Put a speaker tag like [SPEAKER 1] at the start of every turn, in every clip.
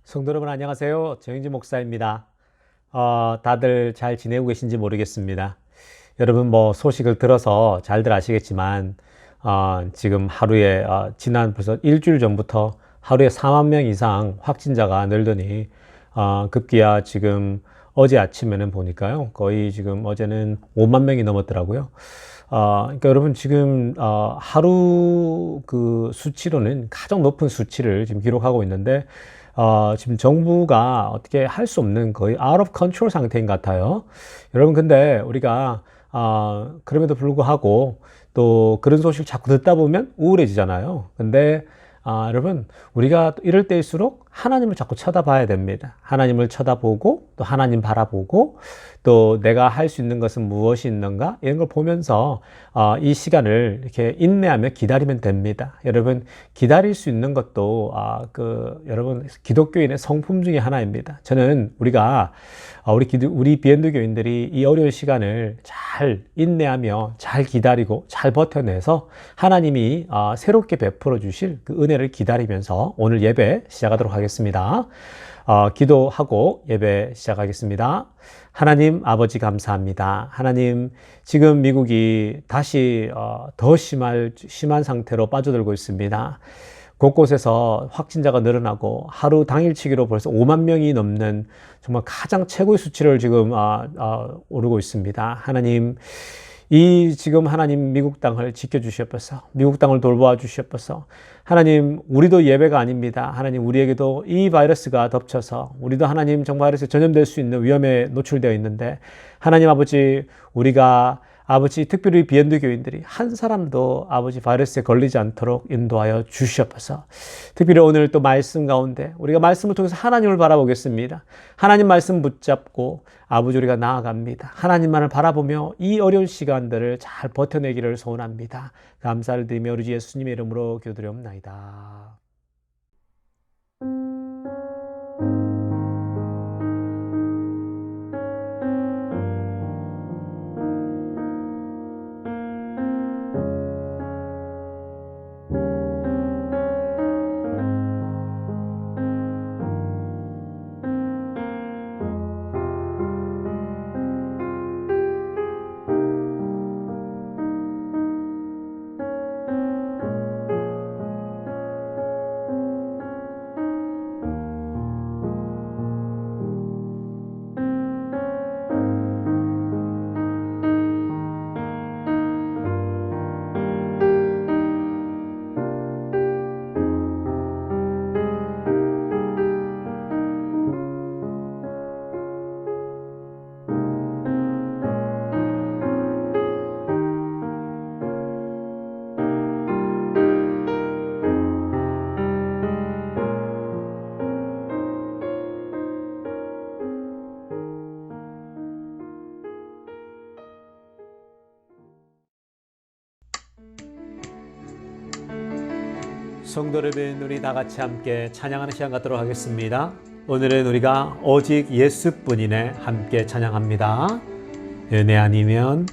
[SPEAKER 1] 성도 여러분 안녕하세요. 정영진 목사입니다. 다들 잘 지내고 계신지 모르겠습니다. 여러분 소식을 들어서 잘들 아시겠지만 지금 하루에 지난 벌써 일주일 전부터 하루에 4만 명 이상 확진자가 늘더니 급기야 지금 어제 아침에는 보니까요. 거의 지금 어제는 5만 명이 넘었더라고요. 그러니까 여러분 지금 하루 그 수치로는 가장 높은 수치를 지금 기록하고 있는데 지금 정부가 어떻게 할 수 없는 거의 out of control 상태인 것 같아요. 여러분 근데 우리가 그럼에도 불구하고 또 그런 소식을 자꾸 듣다 보면 우울해지잖아요. 근데 여러분 우리가 이럴 때일수록 하나님을 자꾸 쳐다봐야 됩니다. 하나님을 쳐다보고 또 하나님 바라보고 또 내가 할 수 있는 것은 무엇이 있는가 이런 걸 보면서 이 시간을 이렇게 인내하며 기다리면 됩니다. 여러분 기다릴 수 있는 것도 여러분 기독교인의 성품 중에 하나입니다. 저는 우리 비엔드 교인들이 이 어려운 시간을 잘 인내하며 잘 기다리고 잘 버텨내서 하나님이 새롭게 베풀어 주실 그 은혜를 기다리면서 오늘 예배 시작하도록 하겠습니다. 기도하고 예배 시작하겠습니다. 하나님 아버지 감사합니다. 하나님 지금 미국이 다시 더 심한 상태로 빠져들고 있습니다. 곳곳에서 확진자가 늘어나고 하루 당일치기로 벌써 5만 명이 넘는 정말 가장 최고의 수치를 지금 오르고 있습니다. 하나님 지금 하나님 미국 땅을 지켜주시옵소서. 미국 땅을 돌보아 주시옵소서. 하나님 우리도 예배가 아닙니다. 하나님 우리에게도 이 바이러스가 덮쳐서 우리도 하나님 정말 바이러스에 전염될 수 있는 위험에 노출되어 있는데 하나님 아버지 우리가 아버지 특별히 비엔드 교인들이 한 사람도 아버지 바이러스에 걸리지 않도록 인도하여 주시옵소서. 특별히 오늘 또 말씀 가운데 우리가 말씀을 통해서 하나님을 바라보겠습니다. 하나님 말씀 붙잡고 아버지 우리가 나아갑니다. 하나님만을 바라보며 이 어려운 시간들을 잘 버텨내기를 소원합니다. 감사를 드리며 우리 주 예수님의 이름으로 기도드리옵나이다. 성도 여러분 우리 다 같이 함께 찬양하는 시간 갖도록 하겠습니다. 오늘은 우리가 오직 예수뿐이네 함께 찬양합니다. 은혜 아니면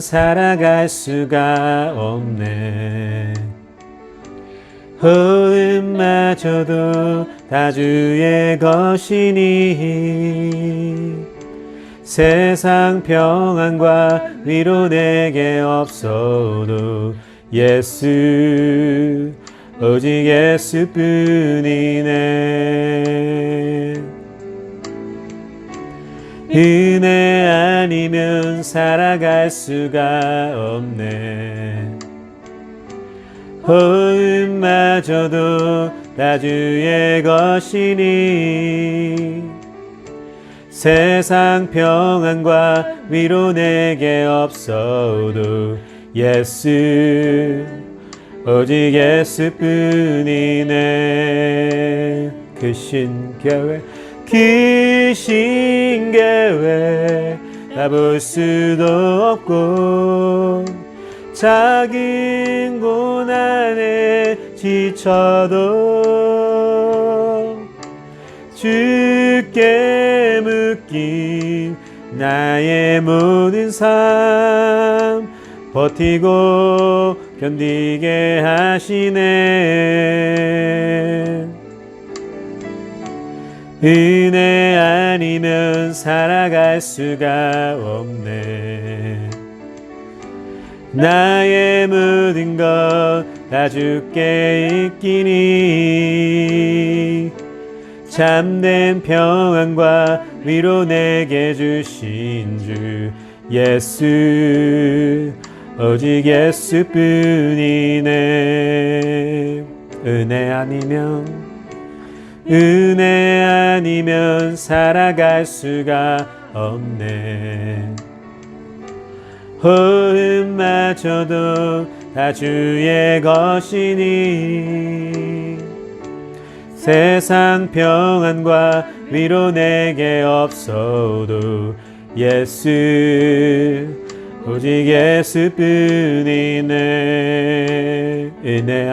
[SPEAKER 1] 살아갈 수가 없네. 호흡마저도 다 주의 것이니 세상 평안과 위로 내게 없어도 예수 오직 예수뿐이네. 은혜 아니면 살아갈 수가 없네. 호흡마저도 다 주의 것이니 세상 평안과 위로 내게 없어도 예수 오직 예수뿐이네. 그 신계획 다 볼 수도 없고 작은 고난에 지쳐도 주께 맡긴 나의 모든 삶 버티고 견디게 하시네. 은혜 아니면 살아갈 수가 없네. 나의 모든 것 다 주께 있기니 참된 평안과 위로 내게 주신 주 예수, 오직 예수뿐이네. 은혜 아니면 살아갈 수가 없네. 호흡마저도 다 주의 것이니 세상 평안과 위로 내게 없어도 예수, 오직 예수뿐이네. 은혜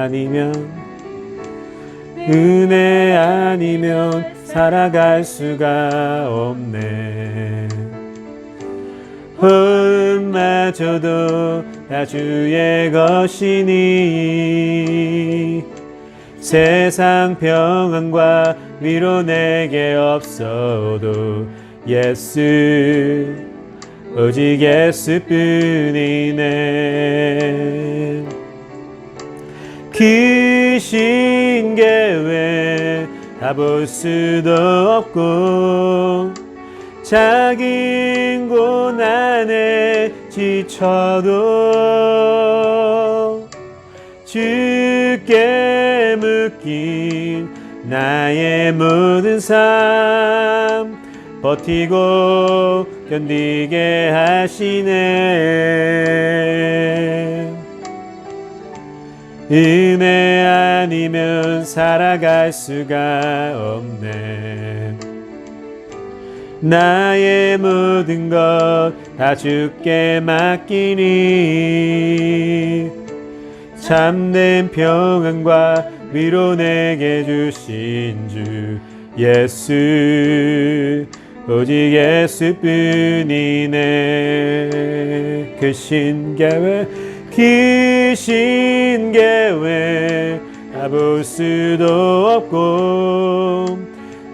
[SPEAKER 1] 아니면 살아갈 수가 없네. 호흡마저도 다 주의 것이니 세상 평안과 위로 내게 없어도 예수, 오직 예수뿐이네. 크신 계획 다 볼 수도 없고 작은 고난에 지쳐도 주께 묶인 나의 모든 삶 버티고 견디게 하시네. 은혜 아니면 살아갈 수가 없네. 나의 모든 것 다 주께 맡기니 참된 평안과 위로 내게 주신 주 예수, 오직 예수뿐이네. 크신 계획 다 볼 수도 없고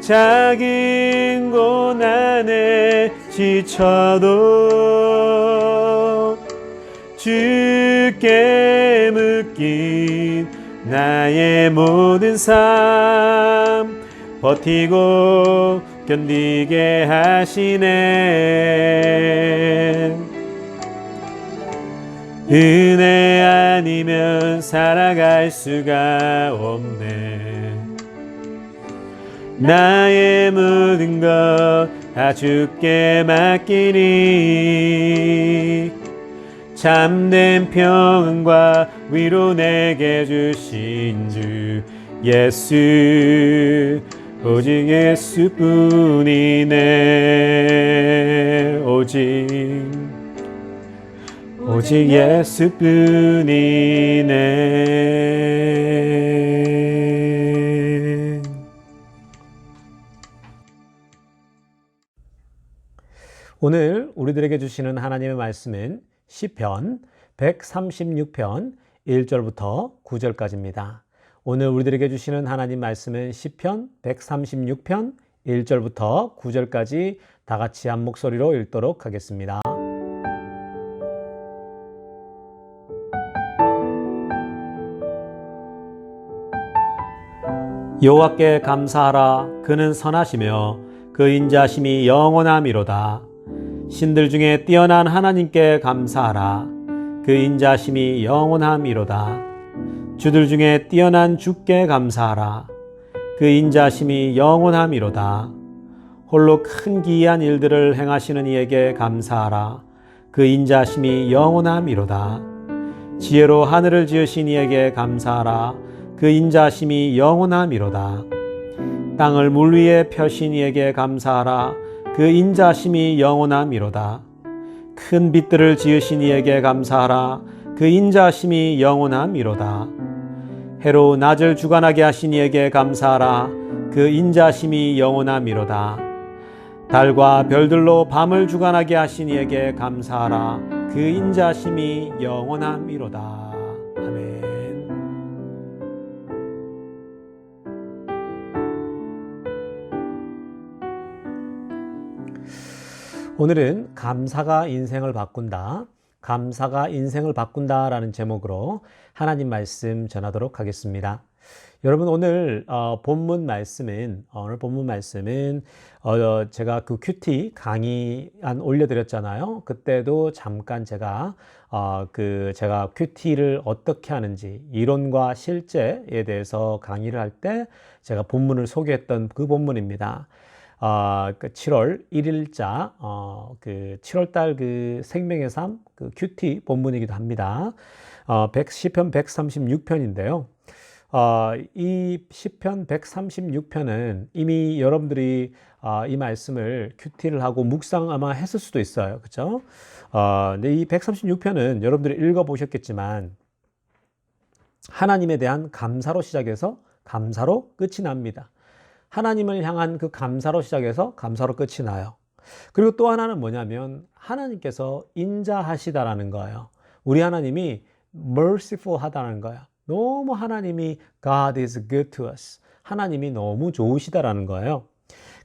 [SPEAKER 1] 작은 고난에 지쳐도 주께 묶인 나의 모든 삶 버티고 견디게 하시네. 은혜 아니면 살아갈 수가 없네. 나의 모든 것 다 주께 맡기니 참된 평안과 위로 내게 주신 주 예수, 오직 예수뿐이네. 오직 예수뿐이네. 오늘 우리들에게 주시는 하나님의 말씀은 시편 136편 1절부터 9절까지입니다. 오늘 우리들에게 주시는 하나님 말씀은 시편 136편 1절부터 9절까지 다 같이 한 목소리로 읽도록 하겠습니다. 여호와께 감사하라. 그는 선하시며 그 인자심이 영원함이로다. 신들 중에 뛰어난 하나님께 감사하라. 그 인자심이 영원함이로다. 주들 중에 뛰어난 주께 감사하라. 그 인자심이 영원함이로다. 홀로 큰 기이한 일들을 행하시는 이에게 감사하라. 그 인자심이 영원함이로다. 지혜로 하늘을 지으신 이에게 감사하라. 그 인자심이 영원함이로다. 땅을 물 위에 펴신 이에게 감사하라. 그 인자심이 영원함이로다. 큰 빛들을 지으신 이에게 감사하라. 그 인자심이 영원함이로다. 해로 낮을 주관하게 하신 이에게 감사하라. 그 인자심이 영원함이로다. 달과 별들로 밤을 주관하게 하신 이에게 감사하라. 그 인자심이 영원함이로다. 오늘은 감사가 인생을 바꾼다. 감사가 인생을 바꾼다라는 제목으로 하나님 말씀 전하도록 하겠습니다. 여러분 오늘 본문 말씀은 제가 그 큐티 강의 올려드렸잖아요. 그때도 잠깐 제가 제가 큐티를 어떻게 하는지 이론과 실제에 대해서 강의를 할 때 제가 본문을 소개했던 그 본문입니다. 7월 1일자, 7월달 그 생명의 삶, 그 큐티 본문이기도 합니다. 시편 136편인데요. 이 시편 136편은 이미 여러분들이 이 말씀을 큐티를 하고 묵상 아마 했을 수도 있어요. 그죠? 근데 이 136편은 여러분들이 읽어보셨겠지만 하나님에 대한 감사로 시작해서 감사로 끝이 납니다. 하나님을 향한 그 감사로 시작해서 감사로 끝이 나요. 그리고 또 하나는 뭐냐면 하나님께서 인자하시다라는 거예요. 우리 하나님이 merciful 하다는 거예요. 너무 하나님이 God is good to us. 하나님이 너무 좋으시다라는 거예요.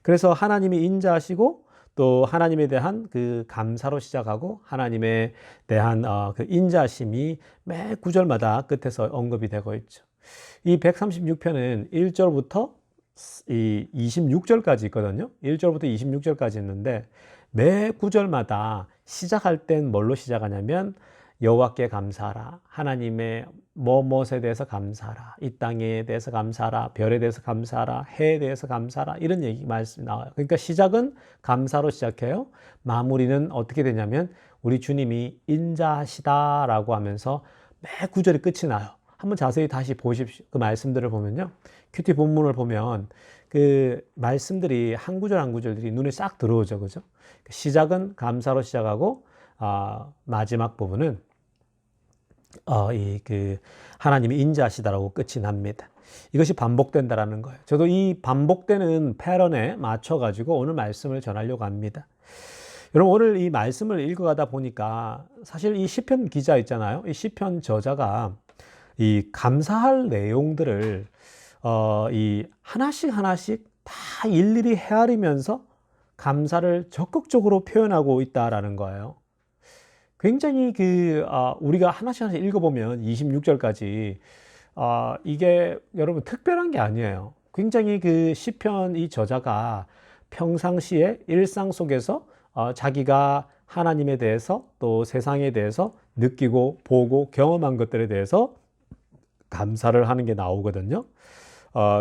[SPEAKER 1] 그래서 하나님이 인자하시고 또 하나님에 대한 그 감사로 시작하고 하나님에 대한 그 인자심이 매 구절마다 끝에서 언급이 되고 있죠. 이 136편은 1절부터 이 26절까지 있거든요. 1절부터 26절까지 있는데 매 구절마다 시작할 땐 뭘로 시작하냐면 여호와께 감사하라. 하나님의 무엇에 대해서 감사하라. 이 땅에 대해서 감사하라. 별에 대해서 감사하라. 해에 대해서 감사하라. 이런 말씀이 나와요. 그러니까 시작은 감사로 시작해요. 마무리는 어떻게 되냐면 우리 주님이 인자하시다라고 하면서 매 구절이 끝이 나요. 한번 자세히 다시 보십시오. 그 말씀들을 보면요. 큐티 본문을 보면 그 말씀들이 한 구절 한 구절들이 눈에 싹 들어오죠. 그죠? 시작은 감사로 시작하고 마지막 부분은 하나님이 인자하시다라고 끝이 납니다. 이것이 반복된다라는 거예요. 저도 이 반복되는 패턴에 맞춰가지고 오늘 말씀을 전하려고 합니다. 여러분 오늘 이 말씀을 읽어가다 보니까 사실 이 시편 기자 있잖아요. 이 시편 저자가 이 감사할 내용들을 이 하나씩 다 일일이 헤아리면서 감사를 적극적으로 표현하고 있다라는 거예요. 굉장히 우리가 하나씩 읽어보면 26절까지 이게 여러분 특별한 게 아니에요. 굉장히 그 시편 이 저자가 평상시에 일상 속에서 자기가 하나님에 대해서 또 세상에 대해서 느끼고 보고 경험한 것들에 대해서 감사를 하는 게 나오거든요.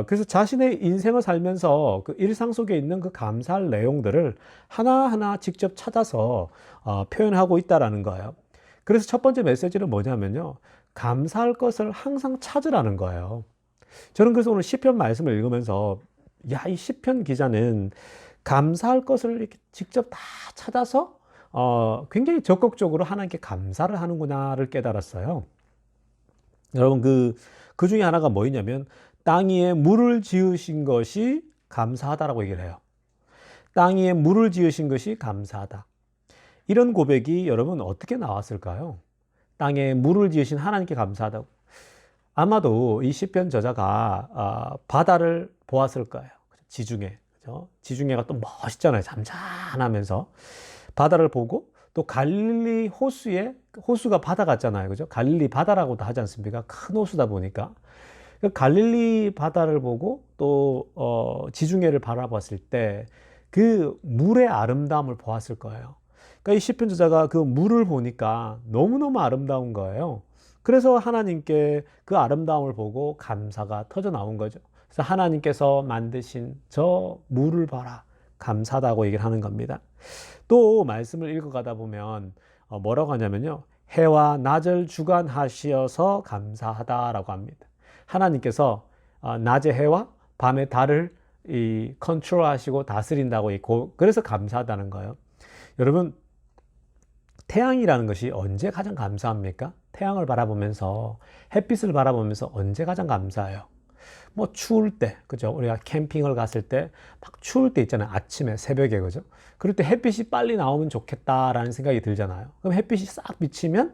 [SPEAKER 1] 그래서 자신의 인생을 살면서 그 일상 속에 있는 그 감사할 내용들을 하나하나 직접 찾아서 표현하고 있다라는 거예요. 그래서 첫 번째 메시지는 뭐냐면요. 감사할 것을 항상 찾으라는 거예요. 저는 그래서 오늘 시편 말씀을 읽으면서 이 시편 기자는 감사할 것을 이렇게 직접 다 찾아서 굉장히 적극적으로 하나님께 감사를 하는구나를 깨달았어요. 여러분 그 중에 하나가 뭐였냐면 땅 위에 물을 지으신 것이 감사하다라고 얘기를 해요. 땅 위에 물을 지으신 것이 감사하다. 이런 고백이 여러분 어떻게 나왔을까요? 땅에 물을 지으신 하나님께 감사하다고. 아마도 이 시편 저자가 바다를 보았을 거예요. 지중해. 그죠? 지중해가 또 멋있잖아요. 잠잠하면서 바다를 보고 또 갈릴리 호수가 바다 같잖아요. 그죠? 갈릴리 바다라고도 하지 않습니까? 큰 호수다 보니까. 그 갈릴리 바다를 보고 또 지중해를 바라봤을 때 그 물의 아름다움을 보았을 거예요. 그러니까 이 시편 저자가 그 물을 보니까 너무너무 아름다운 거예요. 그래서 하나님께 그 아름다움을 보고 감사가 터져 나온 거죠. 그래서 하나님께서 만드신 저 물을 봐라. 감사하다고 얘기를 하는 겁니다. 또 말씀을 읽어가다 보면 뭐라고 하냐면요. 해와 낮을 주관하시어서 감사하다라고 합니다. 하나님께서 낮의 해와 밤의 달을 컨트롤하시고 다스린다고 있고 그래서 감사하다는 거예요. 여러분 태양이라는 것이 언제 가장 감사합니까? 태양을 바라보면서 햇빛을 바라보면서 언제 가장 감사해요? 뭐 추울 때, 그죠? 우리가 캠핑을 갔을 때 막 추울 때 있잖아요. 아침에 새벽에, 그죠? 그럴 때 햇빛이 빨리 나오면 좋겠다라는 생각이 들잖아요. 그럼 햇빛이 싹 비치면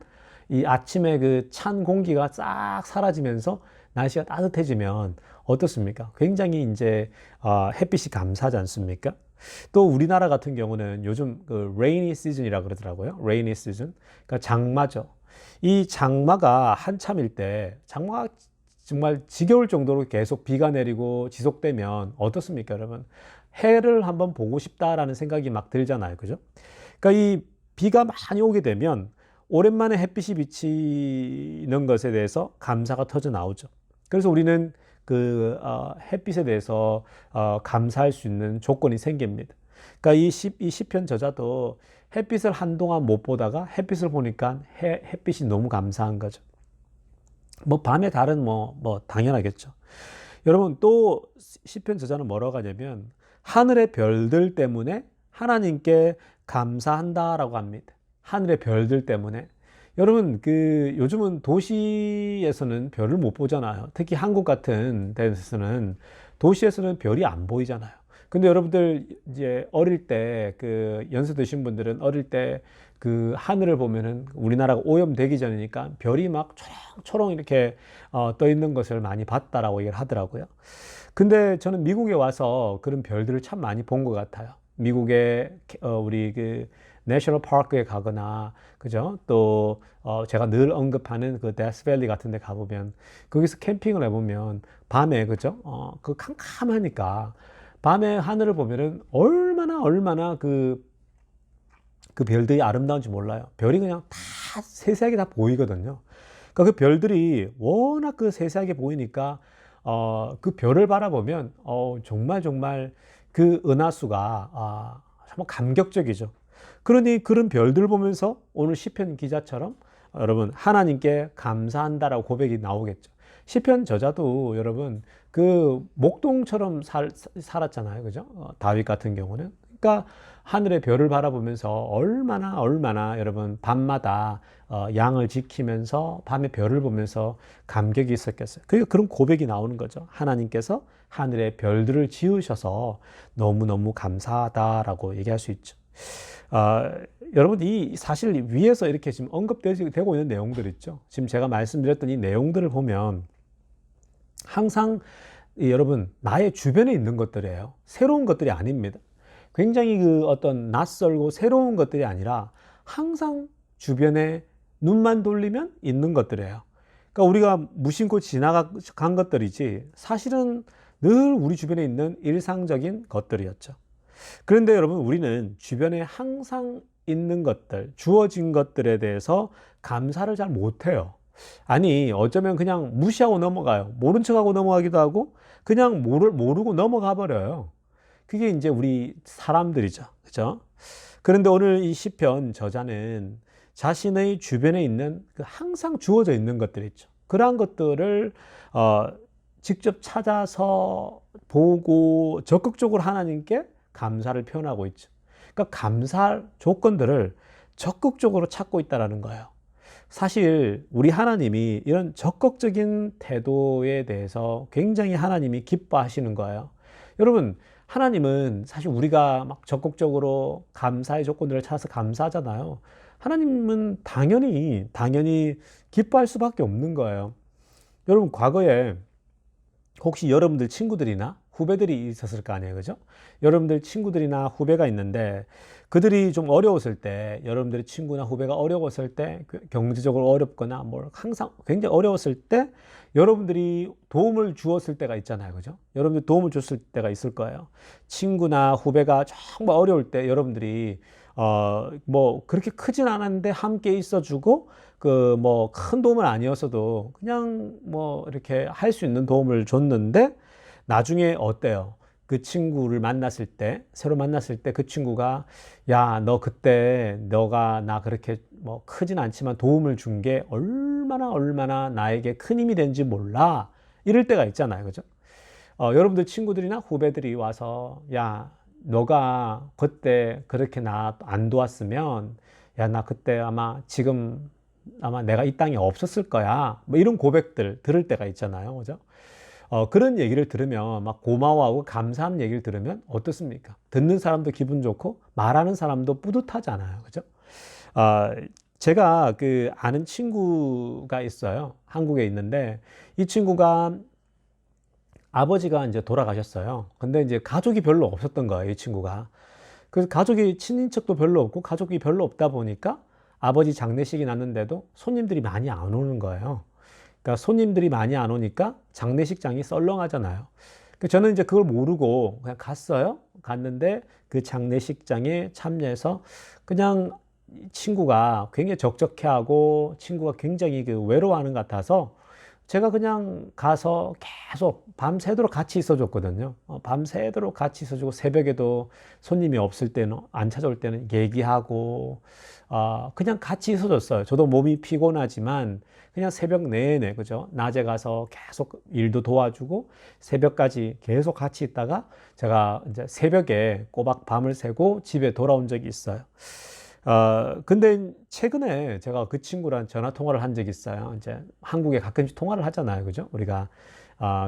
[SPEAKER 1] 이 아침에 그 찬 공기가 싹 사라지면서 날씨가 따뜻해지면 어떻습니까? 굉장히 이제 햇빛이 감사하지 않습니까? 또 우리나라 같은 경우는 요즘 그 rainy season이라 그러더라고요. rainy season. 그러니까 장마죠. 이 장마가 한참일 때, 장마가 정말 지겨울 정도로 계속 비가 내리고 지속되면 어떻습니까, 여러분? 해를 한번 보고 싶다라는 생각이 막 들잖아요. 그죠? 그러니까 이 비가 많이 오게 되면 오랜만에 햇빛이 비치는 것에 대해서 감사가 터져 나오죠. 그래서 우리는 그 햇빛에 대해서 감사할 수 있는 조건이 생깁니다. 그러니까 이 시편 저자도 햇빛을 한동안 못 보다가 햇빛을 보니까 햇빛이 너무 감사한 거죠. 뭐 밤에 달은 뭐 당연하겠죠. 여러분 또 시편 저자는 뭐라고 하냐면 하늘의 별들 때문에 하나님께 감사한다라고 합니다. 하늘의 별들 때문에. 여러분 그 요즘은 도시에서는 별을 못 보잖아요. 특히 한국 같은 데서는 도시에서는 별이 안 보이잖아요. 근데 여러분들 이제 어릴 때 그 연세 드신 분들은 어릴 때 그 하늘을 보면은 우리나라가 오염되기 전이니까 별이 막 초롱초롱 이렇게 떠 있는 것을 많이 봤다라고 얘기를 하더라고요. 근데 저는 미국에 와서 그런 별들을 참 많이 본 것 같아요. 미국의 우리 그 내셔널 파크에 가거나 그죠? 또 제가 늘 언급하는 그 데스밸리 같은 데 가보면 거기서 캠핑을 해보면 밤에 그죠? 그 캄캄하니까 밤에 하늘을 보면은 얼마나 그 별들이 아름다운지 몰라요. 별이 그냥 다 세세하게 다 보이거든요. 그러니까 그 별들이 워낙 그 세세하게 보이니까 그 별을 바라보면 정말 그 은하수가 정말 감격적이죠. 그러니 그런 별들 보면서 오늘 시편 기자처럼 여러분 하나님께 감사한다라고 고백이 나오겠죠. 시편 저자도 여러분 그 목동처럼 살았잖아요. 그죠? 다윗 같은 경우는. 그러니까 하늘의 별을 바라보면서 얼마나 여러분 밤마다 양을 지키면서 밤에 별을 보면서 감격이 있었겠어요. 그런 고백이 나오는 거죠. 하나님께서 하늘의 별들을 지으셔서 너무너무 감사하다라고 얘기할 수 있죠. 여러분 이 사실 위에서 이렇게 지금 언급되고 있는 내용들 있죠. 지금 제가 말씀드렸던 이 내용들을 보면 항상 여러분 나의 주변에 있는 것들이에요. 새로운 것들이 아닙니다. 굉장히 그 어떤 낯설고 새로운 것들이 아니라 항상 주변에 눈만 돌리면 있는 것들이에요. 그러니까 우리가 무심코 지나간 것들이지 사실은 늘 우리 주변에 있는 일상적인 것들이었죠. 그런데 여러분 우리는 주변에 항상 있는 것들, 주어진 것들에 대해서 감사를 잘 못해요. 아니 어쩌면 그냥 무시하고 넘어가요. 모른 척하고 넘어가기도 하고 그냥 모르고 넘어가 버려요. 그게 이제 우리 사람들이죠. 그죠? 그런데 오늘 이 시편 저자는 자신의 주변에 있는 그 항상 주어져 있는 것들 있죠. 그러한 것들을 직접 찾아서 보고 적극적으로 하나님께 감사를 표현하고 있죠. 그러니까 감사 조건들을 적극적으로 찾고 있다는 거예요. 사실 우리 하나님이 이런 적극적인 태도에 대해서 굉장히 하나님이 기뻐하시는 거예요. 여러분, 하나님은 사실 우리가 막 적극적으로 감사의 조건들을 찾아서 감사하잖아요. 하나님은 당연히 기뻐할 수밖에 없는 거예요. 여러분, 과거에 혹시 여러분들 친구들이나 후배들이 있었을 거 아니에요. 그죠? 여러분들 친구들이나 후배가 있는데 그들이 좀 어려웠을 때, 여러분들의 친구나 후배가 어려웠을 때, 경제적으로 어렵거나 뭘 항상 굉장히 어려웠을 때 여러분들이 도움을 주었을 때가 있잖아요. 그죠? 여러분들 도움을 줬을 때가 있을 거예요. 친구나 후배가 정말 어려울 때 여러분들이 뭐 그렇게 크진 않았는데 함께 있어주고 그 뭐 큰 도움은 아니었어도 그냥 뭐 이렇게 할 수 있는 도움을 줬는데 나중에 어때요? 그 친구를 만났을 때, 새로 만났을 때 그 친구가 야, 너 그때 너가 나 그렇게 뭐 크진 않지만 도움을 준 게 얼마나 나에게 큰 힘이 된지 몰라. 이럴 때가 있잖아요. 그죠? 여러분들 친구들이나 후배들이 와서 야, 너가 그때 그렇게 나 안 도왔으면 야, 나 그때 아마 내가 이 땅에 없었을 거야. 뭐 이런 고백들 들을 때가 있잖아요. 그죠? 그런 얘기를 들으면 막 고마워하고 감사한 얘기를 들으면 어떻습니까? 듣는 사람도 기분 좋고 말하는 사람도 뿌듯하잖아요. 그죠? 제가 그 아는 친구가 있어요. 한국에 있는데 이 친구가 아버지가 이제 돌아가셨어요. 근데 이제 가족이 별로 없었던 거예요, 이 친구가. 그래서 가족이, 친인척도 별로 없고 가족이 별로 없다 보니까 아버지 장례식이 났는데도 손님들이 많이 안 오는 거예요. 그러니까 손님들이 많이 안 오니까 장례식장이 썰렁하잖아요. 저는 이제 그걸 모르고 그냥 갔어요. 갔는데 그 장례식장에 참여해서 그냥 친구가 굉장히 적적해하고 친구가 굉장히 그 외로워하는 것 같아서 제가 그냥 가서 계속 밤새도록 같이 있어줬거든요. 밤새도록 같이 있어주고 새벽에도 손님이 없을 때는, 안 찾아올 때는 얘기하고 그냥 같이 있어줬어요. 저도 몸이 피곤하지만 그냥 새벽 내내, 그죠? 낮에 가서 계속 일도 도와주고 새벽까지 계속 같이 있다가 제가 이제 새벽에 꼬박 밤을 새고 집에 돌아온 적이 있어요. 근데 최근에 제가 그 친구랑 전화 통화를 한 적이 있어요. 이제 한국에 가끔씩 통화를 하잖아요. 그죠? 우리가,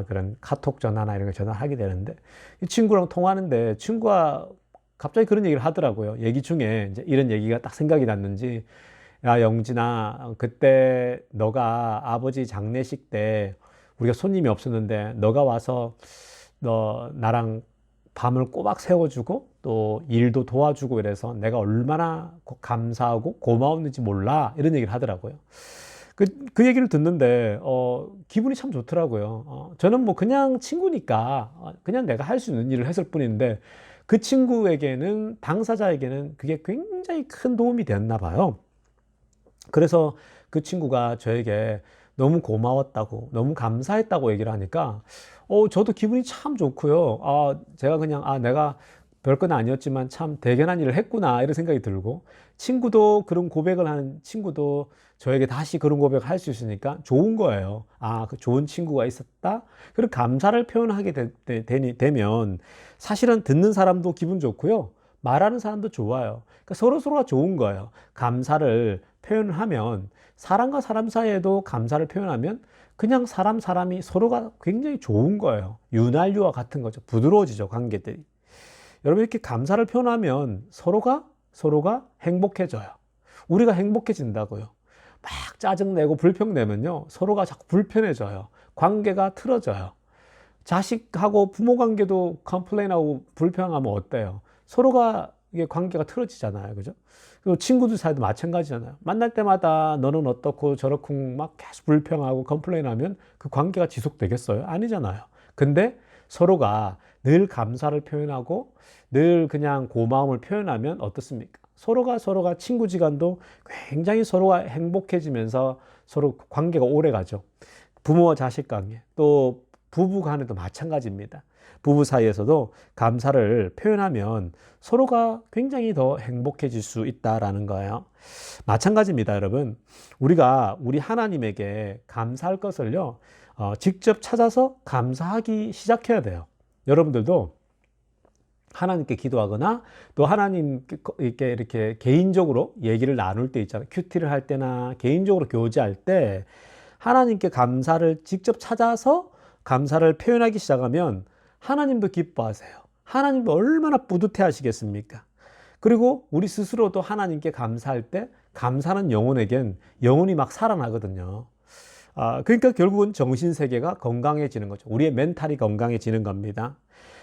[SPEAKER 1] 그런 카톡 전화나 이런 거 전화하게 되는데, 이 친구랑 통화하는데 친구가 갑자기 그런 얘기를 하더라고요. 얘기 중에 이제 이런 얘기가 딱 생각이 났는지, 야, 영진아, 그때 너가 아버지 장례식 때 우리가 손님이 없었는데 너가 와서 너 나랑 밤을 꼬박 세워주고 또 일도 도와주고 이래서 내가 얼마나 감사하고 고마웠는지 몰라. 이런 얘기를 하더라고요. 그 얘기를 듣는데, 기분이 참 좋더라고요. 저는 뭐 그냥 친구니까, 그냥 내가 할 수 있는 일을 했을 뿐인데, 그 친구에게는, 당사자에게는 그게 굉장히 큰 도움이 됐나 봐요. 그래서 그 친구가 저에게 너무 고마웠다고, 너무 감사했다고 얘기를 하니까, 저도 기분이 참 좋고요. 제가 그냥, 내가 별건 아니었지만 참 대견한 일을 했구나, 이런 생각이 들고, 친구도 그런 고백을 하는 친구도 저에게 다시 그런 고백을 할 수 있으니까 좋은 거예요. 그 좋은 친구가 있었다? 그리고 감사를 표현하게 되면 사실은 듣는 사람도 기분 좋고요. 말하는 사람도 좋아요. 그러니까 서로가 좋은 거예요. 감사를 표현하면, 사람과 사람 사이에도 감사를 표현하면 그냥 사람이 서로가 굉장히 좋은 거예요. 윤활유와 같은 거죠. 부드러워지죠, 관계들이. 여러분, 이렇게 감사를 표현하면 서로가 행복해져요. 우리가 행복해진다고요. 막 짜증내고 불평내면요, 서로가 자꾸 불편해져요. 관계가 틀어져요. 자식하고 부모 관계도 컴플레인하고 불평하면 어때요? 서로가 이게 관계가 틀어지잖아요. 그죠? 그리고 친구들 사이도 마찬가지잖아요. 만날 때마다 너는 어떻고 저렇고 막 계속 불평하고 컴플레인하면 그 관계가 지속되겠어요? 아니잖아요. 근데 서로가 늘 감사를 표현하고 늘 그냥 고마움을 표현하면 어떻습니까? 서로가 친구지간도 굉장히 서로가 행복해지면서 서로 관계가 오래 가죠. 부모와 자식 관계, 또 부부 간에도 마찬가지입니다. 부부 사이에서도 감사를 표현하면 서로가 굉장히 더 행복해질 수 있다라는 거예요. 마찬가지입니다, 여러분. 우리가 우리 하나님에게 감사할 것을요, 직접 찾아서 감사하기 시작해야 돼요. 여러분들도 하나님께 기도하거나 또 하나님께 이렇게 개인적으로 얘기를 나눌 때 있잖아요. 큐티를 할 때나 개인적으로 교제할 때 하나님께 감사를 직접 찾아서 감사를 표현하기 시작하면 하나님도 기뻐하세요. 하나님도 얼마나 뿌듯해 하시겠습니까? 그리고 우리 스스로도 하나님께 감사할 때 감사는 영혼에겐 영혼이 막 살아나거든요. 그러니까 결국은 정신세계가 건강해지는 거죠. 우리의 멘탈이 건강해지는 겁니다.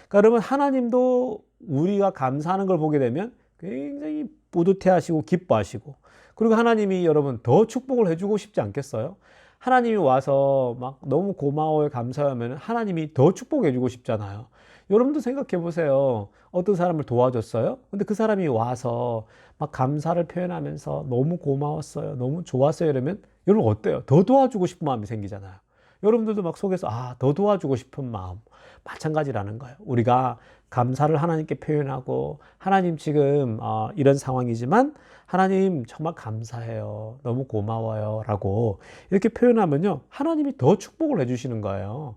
[SPEAKER 1] 그러니까 여러분, 하나님도 우리가 감사하는 걸 보게 되면 굉장히 뿌듯해 하시고 기뻐하시고, 그리고 하나님이 여러분 더 축복을 해주고 싶지 않겠어요? 하나님이 와서 막 너무 고마워요, 감사하면 하나님이 더 축복해 주고 싶잖아요. 여러분도 생각해 보세요. 어떤 사람을 도와줬어요? 근데 그 사람이 와서 막 감사를 표현하면서 너무 고마웠어요, 너무 좋았어요, 이러면 여러분 어때요? 더 도와주고 싶은 마음이 생기잖아요. 여러분들도 막 속에서 더 도와주고 싶은 마음, 마찬가지라는 거예요. 우리가 감사를 하나님께 표현하고, 하나님 지금 이런 상황이지만 하나님 정말 감사해요, 너무 고마워요 라고 이렇게 표현하면요, 하나님이 더 축복을 해주시는 거예요.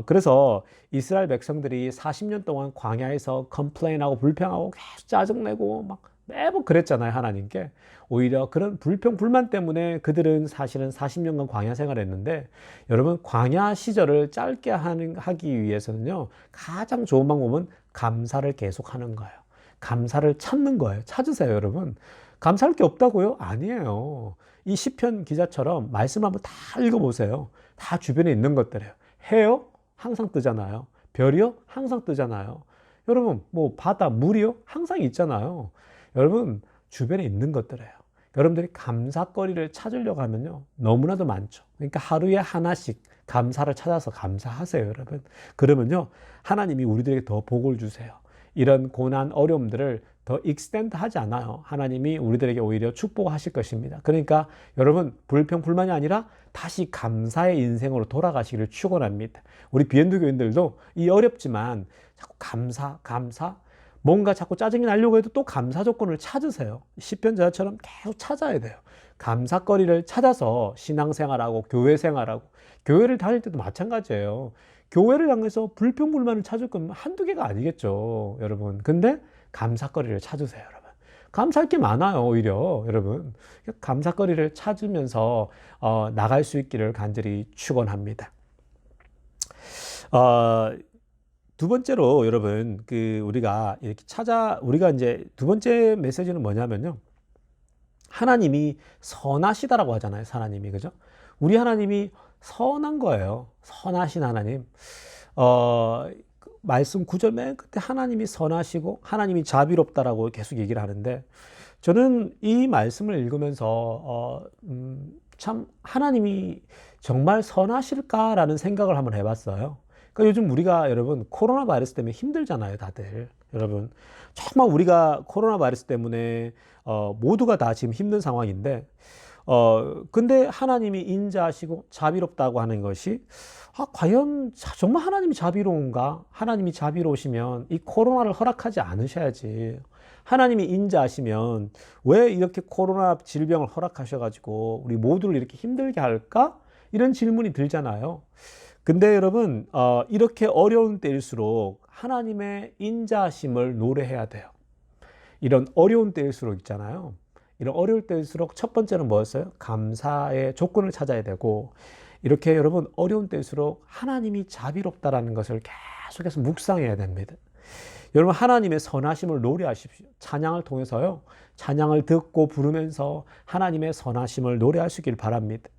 [SPEAKER 1] 그래서 이스라엘 백성들이 40년 동안 광야에서 컴플레인하고 불평하고 계속 짜증내고 막 매번 그랬잖아요, 하나님께. 오히려 그런 불평, 불만 때문에 그들은 사실은 40년간 광야 생활했는데, 여러분, 광야 시절을 짧게 하기 위해서는요, 가장 좋은 방법은 감사를 계속하는 거예요. 감사를 찾는 거예요. 찾으세요, 여러분. 감사할 게 없다고요? 아니에요. 이 시편 기자처럼 말씀 한번 다 읽어보세요. 다 주변에 있는 것들이에요. 해요? 항상 뜨잖아요. 별이요? 항상 뜨잖아요. 여러분, 뭐 바다, 물이요? 항상 있잖아요. 여러분, 주변에 있는 것들이에요. 여러분들이 감사거리를 찾으려고 하면요, 너무나도 많죠. 그러니까 하루에 하나씩 감사를 찾아서 감사하세요, 여러분. 그러면요, 하나님이 우리들에게 더 복을 주세요. 이런 고난, 어려움들을 더 익스텐드 하지 않아요. 하나님이 우리들에게 오히려 축복하실 것입니다. 그러니까 여러분, 불평, 불만이 아니라 다시 감사의 인생으로 돌아가시기를 축원합니다. 우리 비엔드 교인들도 이 어렵지만 자꾸 감사, 뭔가 자꾸 짜증이 나려고 해도 또 감사 조건을 찾으세요. 시편 저자처럼 계속 찾아야 돼요. 감사거리를 찾아서 신앙생활하고 교회 생활하고, 교회를 다닐 때도 마찬가지예요. 교회를 향해서 불평불만을 찾을 건 한두 개가 아니겠죠, 여러분. 근데 감사거리를 찾으세요, 여러분. 감사할 게 많아요, 오히려, 여러분. 감사거리를 찾으면서 나갈 수 있기를 간절히 축원합니다. 두 번째로 여러분, 우리가 이제 두 번째 메시지는 뭐냐면요, 하나님이 선하시다라고 하잖아요. 하나님이, 그죠? 우리 하나님이 선한 거예요. 선하신 하나님. 말씀 9절 맨 끝에 하나님이 선하시고 하나님이 자비롭다라고 계속 얘기를 하는데, 저는 이 말씀을 읽으면서 참 하나님이 정말 선하실까라는 생각을 한번 해봤어요. 그러니까 요즘 우리가, 여러분, 코로나 바이러스 때문에 힘들잖아요, 다들. 여러분, 정말 우리가 코로나 바이러스 때문에 모두가 다 지금 힘든 상황인데, 근데 하나님이 인자하시고 자비롭다고 하는 것이, 과연 정말 하나님이 자비로운가? 하나님이 자비로우시면 이 코로나를 허락하지 않으셔야지. 하나님이 인자하시면 왜 이렇게 코로나 질병을 허락하셔가지고 우리 모두를 이렇게 힘들게 할까? 이런 질문이 들잖아요. 근데 여러분, 이렇게 어려운 때일수록 하나님의 인자하심을 노래해야 돼요. 이런 어려운 때일수록 있잖아요. 이런 어려울 때일수록 첫 번째는 뭐였어요? 감사의 조건을 찾아야 되고, 이렇게 여러분 어려운 때일수록 하나님이 자비롭다라는 것을 계속해서 묵상해야 됩니다. 여러분, 하나님의 선하심을 노래하십시오. 찬양을 통해서요, 찬양을 듣고 부르면서 하나님의 선하심을 노래하시길 바랍니다.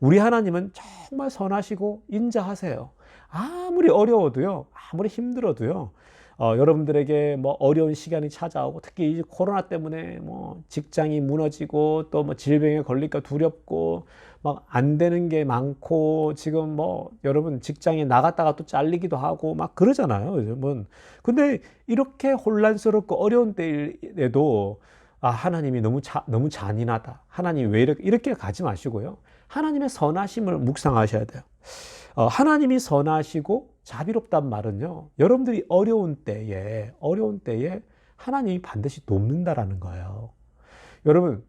[SPEAKER 1] 우리 하나님은 정말 선하시고 인자하세요. 아무리 어려워도요, 아무리 힘들어도요, 여러분들에게 뭐 어려운 시간이 찾아오고, 특히 이 코로나 때문에 뭐 직장이 무너지고 또 뭐 질병에 걸릴까 두렵고 막 안 되는 게 많고, 지금 뭐 여러분 직장에 나갔다가 또 잘리기도 하고 막 그러잖아요, 요즘은. 근데 이렇게 혼란스럽고 어려운 때에도 하나님이 너무 잔인하다, 하나님 왜 이렇게 가지 마시고요, 하나님의 선하심을 묵상하셔야 돼요. 하나님이 선하시고 자비롭단 말은요, 여러분들이 어려운 때에 하나님이 반드시 돕는다라는 거예요. 여러분,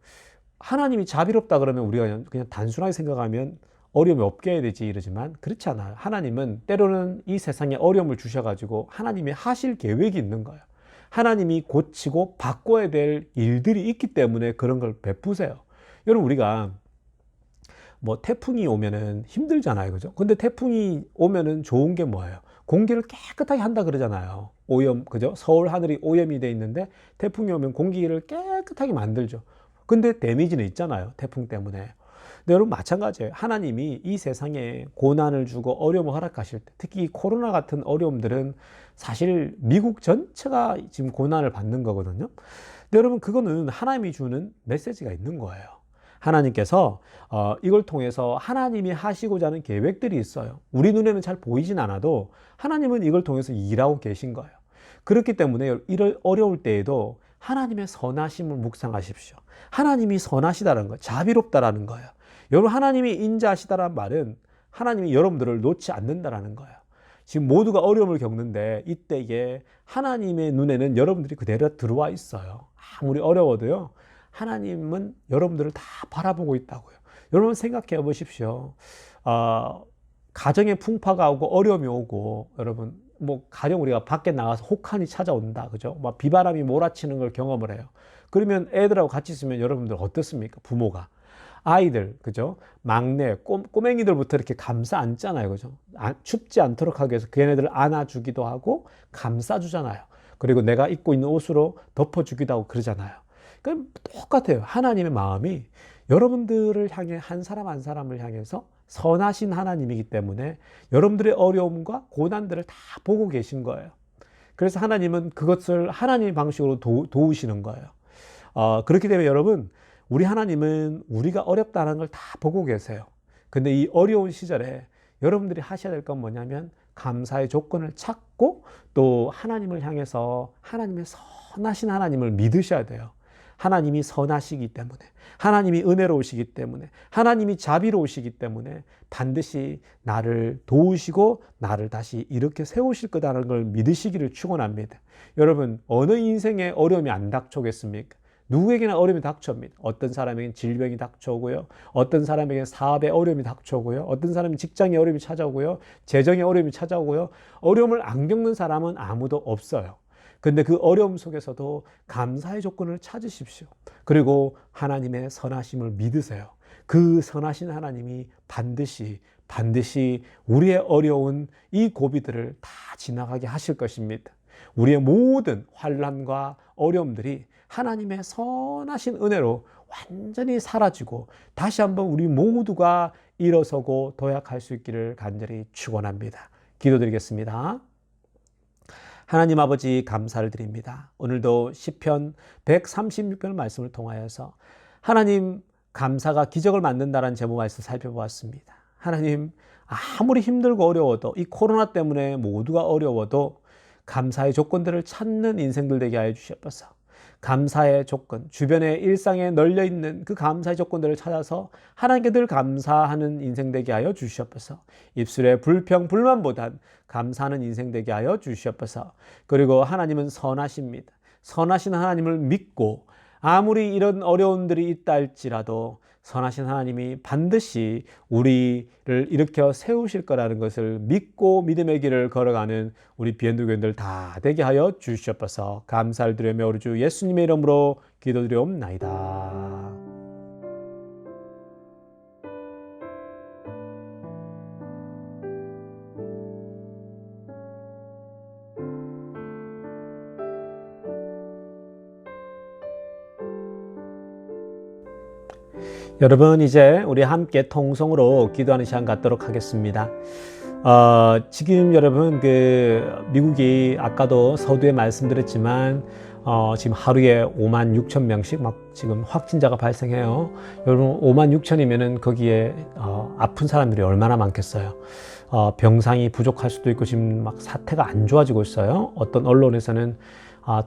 [SPEAKER 1] 하나님이 자비롭다 그러면 우리가 그냥 단순하게 생각하면 어려움이 없게 해야 되지 이러지만, 그렇지 않아요. 하나님은 때로는 이 세상에 어려움을 주셔가지고 하나님이 하실 계획이 있는 거예요. 하나님이 고치고 바꿔야 될 일들이 있기 때문에 그런 걸 베푸세요. 여러분, 우리가 뭐 태풍이 오면은 힘들잖아요, 그죠? 근데 태풍이 오면은 좋은 게 뭐예요? 공기를 깨끗하게 한다 그러잖아요. 오염, 그죠? 서울 하늘이 오염이 돼 있는데 태풍이 오면 공기를 깨끗하게 만들죠. 근데 데미지는 있잖아요, 태풍 때문에. 근데 여러분, 마찬가지예요. 하나님이 이 세상에 고난을 주고 어려움을 허락하실 때, 특히 이 코로나 같은 어려움들은 사실 미국 전체가 지금 고난을 받는 거거든요. 근데 여러분, 그거는 하나님이 주는 메시지가 있는 거예요. 하나님께서 이걸 통해서 하나님이 하시고자 하는 계획들이 있어요. 우리 눈에는 잘 보이진 않아도 하나님은 이걸 통해서 일하고 계신 거예요. 그렇기 때문에 이럴 어려울 때에도 하나님의 선하심을 묵상하십시오. 하나님이 선하시다는 거예요. 자비롭다라는 거예요. 여러분, 하나님이 인자하시다는 말은 하나님이 여러분들을 놓지 않는다라는 거예요. 지금 모두가 어려움을 겪는데 이때에 하나님의 눈에는 여러분들이 그대로 들어와 있어요. 아무리 어려워도요, 하나님은 여러분들을 다 바라보고 있다고요. 여러분, 생각해 보십시오. 가정에 풍파가 오고 어려움이 오고, 여러분, 뭐 가령 우리가 밖에 나가서 혹한이 찾아온다, 그죠? 막 비바람이 몰아치는 걸 경험을 해요. 그러면 애들하고 같이 있으면 여러분들 어떻습니까? 부모가, 아이들, 그죠? 막내 꼬맹이들부터 이렇게 감싸 안잖아요, 그죠? 춥지 않도록 하기 위해서 걔네들을 안아주기도 하고 감싸주잖아요. 그리고 내가 입고 있는 옷으로 덮어주기도 하고 그러잖아요. 똑같아요. 하나님의 마음이 여러분들을 향해, 한 사람 한 사람을 향해서 선하신 하나님이기 때문에 여러분들의 어려움과 고난들을 다 보고 계신 거예요. 그래서 하나님은 그것을 하나님의 방식으로 도우시는 거예요. 그렇기 때문에 여러분, 우리 하나님은 우리가 어렵다는 걸 다 보고 계세요. 근데 이 어려운 시절에 여러분들이 하셔야 될 건 뭐냐면 감사의 조건을 찾고 또 하나님을 향해서 하나님의 선하신 하나님을 믿으셔야 돼요. 하나님이 선하시기 때문에, 하나님이 은혜로우시기 때문에, 하나님이 자비로우시기 때문에 반드시 나를 도우시고 나를 다시 이렇게 세우실 거다라는 걸 믿으시기를 축원합니다. 여러분, 어느 인생에 어려움이 안 닥쳐오겠습니까? 누구에게나 어려움이 닥쳐옵니다. 어떤 사람에게는 질병이 닥쳐오고요. 어떤 사람에게는 사업에 어려움이 닥쳐오고요. 어떤 사람은 직장에 어려움이 찾아오고요. 재정에 어려움이 찾아오고요. 어려움을 안 겪는 사람은 아무도 없어요. 근데 그 어려움 속에서도 감사의 조건을 찾으십시오. 그리고 하나님의 선하심을 믿으세요. 그 선하신 하나님이 반드시 우리의 어려운 이 고비들을 다 지나가게 하실 것입니다. 우리의 모든 환난과 어려움들이 하나님의 선하신 은혜로 완전히 사라지고 다시 한번 우리 모두가 일어서고 도약할 수 있기를 간절히 축원합니다. 기도드리겠습니다. 하나님 아버지, 감사를 드립니다. 오늘도 시편 136편 말씀을 통하여서 하나님, 감사가 기적을 만든다는 제목에서 살펴보았습니다. 하나님, 아무리 힘들고 어려워도, 이 코로나 때문에 모두가 어려워도 감사의 조건들을 찾는 인생들 되게 하여 주시옵소서. 감사의 조건, 주변의 일상에 널려있는 그 감사의 조건들을 찾아서 하나님께 늘 감사하는 인생 되게 하여 주시옵소서. 입술에 불평, 불만보단 감사하는 인생 되게 하여 주시옵소서. 그리고 하나님은 선하십니다. 선하신 하나님을 믿고 아무리 이런 어려움들이 있다 할지라도 선하신 하나님이 반드시 우리를 일으켜 세우실 거라는 것을 믿고 믿음의 길을 걸어가는 우리 비엔드 교인들 다 되게 하여 주시옵소서. 감사를 드리며 우리 주 예수님의 이름으로 기도드리옵나이다. 여러분, 이제 우리 함께 통성으로 기도하는 시간 갖도록 하겠습니다. 지금 여러분, 미국이 아까도 서두에 말씀드렸지만 지금 하루에 56,000명씩 막 지금 확진자가 발생해요. 여러분, 56,000이면은 거기에 아픈 사람들이 얼마나 많겠어요. 병상이 부족할 수도 있고 지금 막 사태가 안 좋아지고 있어요. 어떤 언론에서는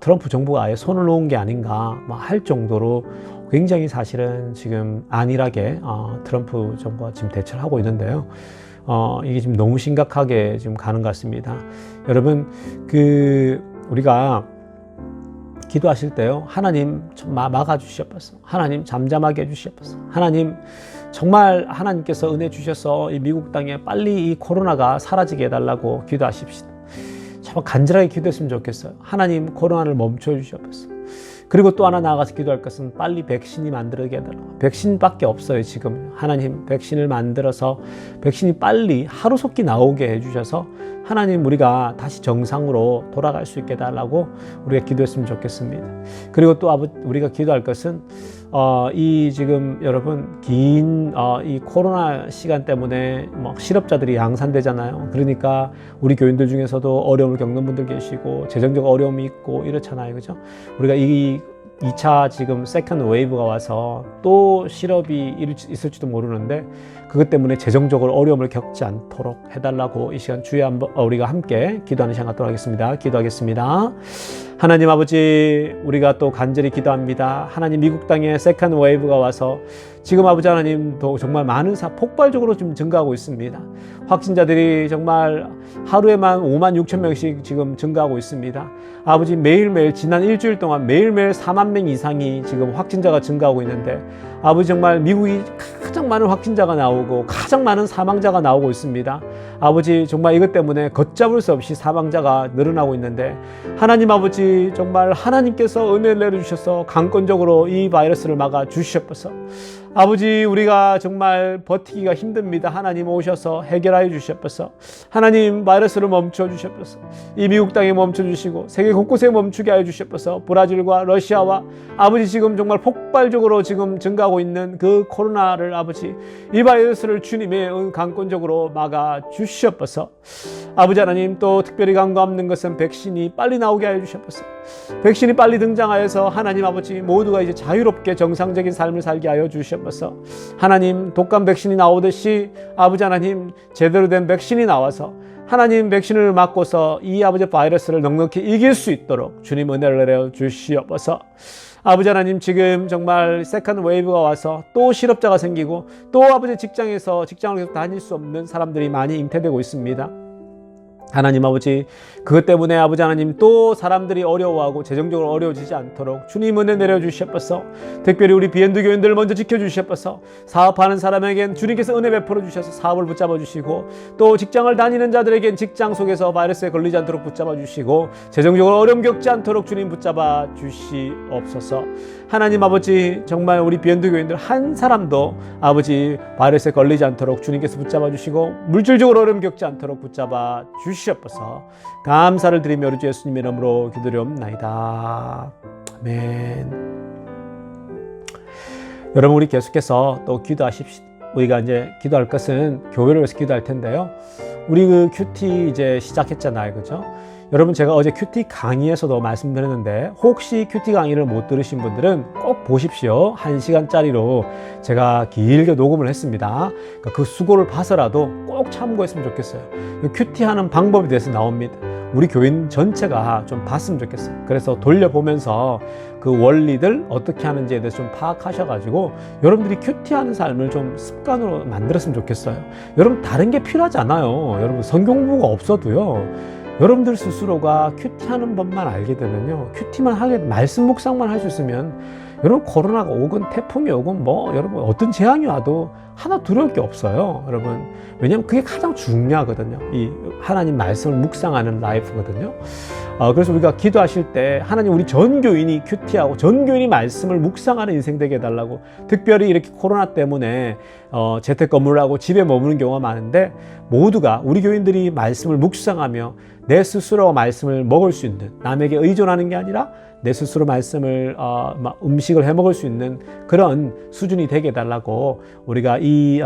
[SPEAKER 1] 트럼프 정부가 아예 손을 놓은 게 아닌가 할 정도로 굉장히 사실은 지금 안일하게 트럼프 정부가 지금 대처를 하고 있는데요. 이게 지금 너무 심각하게 지금 가는 것 같습니다. 여러분, 우리가 기도하실 때요, 하나님 막아주시옵소서. 하나님 잠잠하게 해주시옵소서. 하나님, 정말 하나님께서 은혜 주셔서 이 미국 땅에 빨리 이 코로나가 사라지게 해달라고 기도하십시다. 정말 간절하게 기도했으면 좋겠어요. 하나님, 코로나를 멈춰 주시옵소서. 그리고 또 하나 나아가서 기도할 것은 빨리 백신이 만들어지게 해달라고. 백신밖에 없어요, 지금. 하나님, 백신을 만들어서 백신이 빨리 하루속히 나오게 해주셔서 하나님, 우리가 다시 정상으로 돌아갈 수 있게 해달라고 우리가 기도했으면 좋겠습니다. 그리고 또 우리가 기도할 것은 이 지금 여러분 긴 이 코로나 시간 때문에 실업자들이 양산되잖아요. 그러니까 우리 교인들 중에서도 어려움을 겪는 분들 계시고 재정적 어려움이 있고 이렇잖아요, 그죠? 우리가 이 2차 지금 세컨드 웨이브가 와서 또 실업이 있을지도 모르는데 그것 때문에 재정적으로 어려움을 겪지 않도록 해달라고 이 시간 주에 우리가 함께 기도하는 시간 갖도록 하겠습니다. 기도하겠습니다. 하나님 아버지, 우리가 또 간절히 기도합니다. 하나님, 미국 땅에 세컨드 웨이브가 와서 지금 아버지 하나님도 정말 많은 폭발적으로 좀 증가하고 있습니다. 확진자들이 정말 하루에만 56,000명씩 지금 증가하고 있습니다. 아버지, 매일매일 지난 일주일 동안 매일매일 4만 명 이상이 지금 확진자가 증가하고 있는데 아버지, 정말 미국이 가장 많은 확진자가 나오고 가장 많은 사망자가 나오고 있습니다. 아버지, 정말 이것 때문에 걷잡을 수 없이 사망자가 늘어나고 있는데 하나님 아버지, 정말 하나님께서 은혜를 내려주셔서 강권적으로 이 바이러스를 막아 주시옵소서. 아버지, 우리가 정말 버티기가 힘듭니다. 하나님 오셔서 해결하여 주시옵소서. 하나님, 바이러스를 멈춰 주시옵소서. 이 미국 땅에 멈춰 주시고 세계 곳곳에 멈추게 하여 주시옵소서. 브라질과 러시아와 아버지, 지금 정말 폭발적으로 지금 증가하고 있는 그 코로나를 아버지, 이 바이러스를 주님의 강권적으로 막아 주시옵소서. 아버지 하나님, 또 특별히 간구하는 것은 백신이 빨리 나오게 하여 주시옵소서. 백신이 빨리 등장하여서 하나님 아버지, 모두가 이제 자유롭게 정상적인 삶을 살게 하여 주시옵소서. 하나님, 독감 백신이 나오듯이 아버지 하나님, 제대로 된 백신이 나와서 하나님, 백신을 맞고서 이 아버지 바이러스를 넉넉히 이길 수 있도록 주님 은혜를 내려 주시옵소서. 아버지 하나님, 지금 정말 세컨드 웨이브가 와서 또 실업자가 생기고 또 아버지 직장에서 직장을 계속 다닐 수 없는 사람들이 많이 잉태되고 있습니다. 하나님 아버지, 그것 때문에 아버지 하나님 또 사람들이 어려워하고 재정적으로 어려워지지 않도록 주님 은혜 내려주시옵소서. 특별히 우리 비엔드 교인들을 먼저 지켜주시옵소서. 사업하는 사람에겐 주님께서 은혜 베풀어 주셔서 사업을 붙잡아 주시고, 또 직장을 다니는 자들에겐 직장 속에서 바이러스에 걸리지 않도록 붙잡아 주시고, 재정적으로 어려움 겪지 않도록 주님 붙잡아 주시옵소서. 하나님 아버지, 정말 우리 비엔드 교인들 한 사람도 아버지 바이러스에 걸리지 않도록 주님께서 붙잡아 주시고, 물질적으로 어려움 겪지 않도록 붙잡아 주시옵소서. 감사를 드리며 우리 주 예수님의 이름으로 기도드리옵나이다. 아멘. 여러분, 우리 계속해서 또 기도하십시오. 우리가 이제 기도할 것은 교회를 위해서 기도할 텐데요. 우리 그 큐티 이제 시작했잖아요, 그죠? 여러분, 제가 어제 큐티 강의에서도 말씀드렸는데, 혹시 큐티 강의를 못 들으신 분들은 꼭 보십시오. 1시간짜리로 제가 길게 녹음을 했습니다. 그러니까 그 수고를 봐서라도 꼭 참고했으면 좋겠어요. 큐티 하는 방법에 대해서 나옵니다. 우리 교인 전체가 좀 봤으면 좋겠어요. 그래서 돌려보면서 그 원리들 어떻게 하는지에 대해서 좀 파악하셔가지고 여러분들이 큐티하는 삶을 좀 습관으로 만들었으면 좋겠어요. 여러분, 다른 게 필요하지 않아요. 여러분, 성경 공부가 없어도요, 여러분들 스스로가 큐티하는 법만 알게 되면요, 큐티만 하게, 말씀 묵상만 할 수 있으면, 여러분, 코로나가 오건 태풍이 오건 뭐 여러분 어떤 재앙이 와도 하나 두려울 게 없어요, 여러분. 왜냐하면 그게 가장 중요하거든요. 이 하나님 말씀을 묵상하는 라이프거든요. 그래서 우리가 기도하실 때 하나님, 우리 전 교인이 큐티하고 전 교인이 말씀을 묵상하는 인생 되게 해달라고. 특별히 이렇게 코로나 때문에 재택근무를 하고 집에 머무는 경우가 많은데, 모두가 우리 교인들이 말씀을 묵상하며 내 스스로 말씀을 먹을 수 있는, 남에게 의존하는 게 아니라 내 스스로 말씀을 음식을 해 먹을 수 있는 그런 수준이 되게 해달라고 우리가 이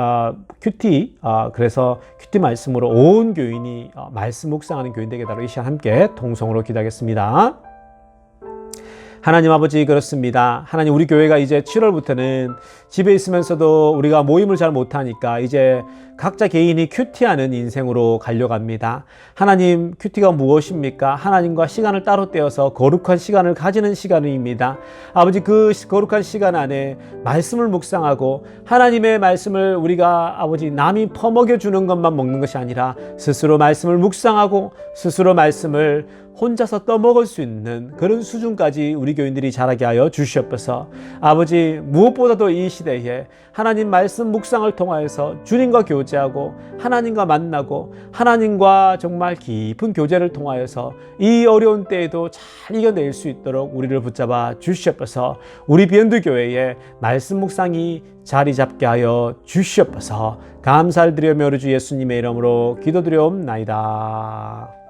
[SPEAKER 1] 큐티, 그래서 큐티 말씀으로 온 교인이 말씀 묵상하는 교인 되게 해달라고 이 시간 함께 통성으로 기도하겠습니다. 하나님 아버지, 그렇습니다. 하나님, 우리 교회가 이제 7월부터는 집에 있으면서도 우리가 모임을 잘 못하니까 이제 각자 개인이 큐티하는 인생으로 가려고 합니다. 하나님, 큐티가 무엇입니까? 하나님과 시간을 따로 떼어서 거룩한 시간을 가지는 시간입니다. 아버지, 그 거룩한 시간 안에 말씀을 묵상하고 하나님의 말씀을 우리가 아버지 남이 퍼먹여 주는 것만 먹는 것이 아니라 스스로 말씀을 묵상하고 스스로 말씀을 혼자서 떠먹을 수 있는 그런 수준까지 우리 교인들이 자라게 하여 주시옵소서. 아버지, 무엇보다도 이 시대에 하나님 말씀 묵상을 통하여서 주님과 교제하고 하나님과 만나고 하나님과 정말 깊은 교제를 통하여서 이 어려운 때에도 잘 이겨낼 수 있도록 우리를 붙잡아 주시옵소서. 우리 비언드 교회에 말씀 묵상이 자리 잡게 하여 주시옵소서. 감사를 드리며 우리 주 예수님의 이름으로 기도드리옵나이다.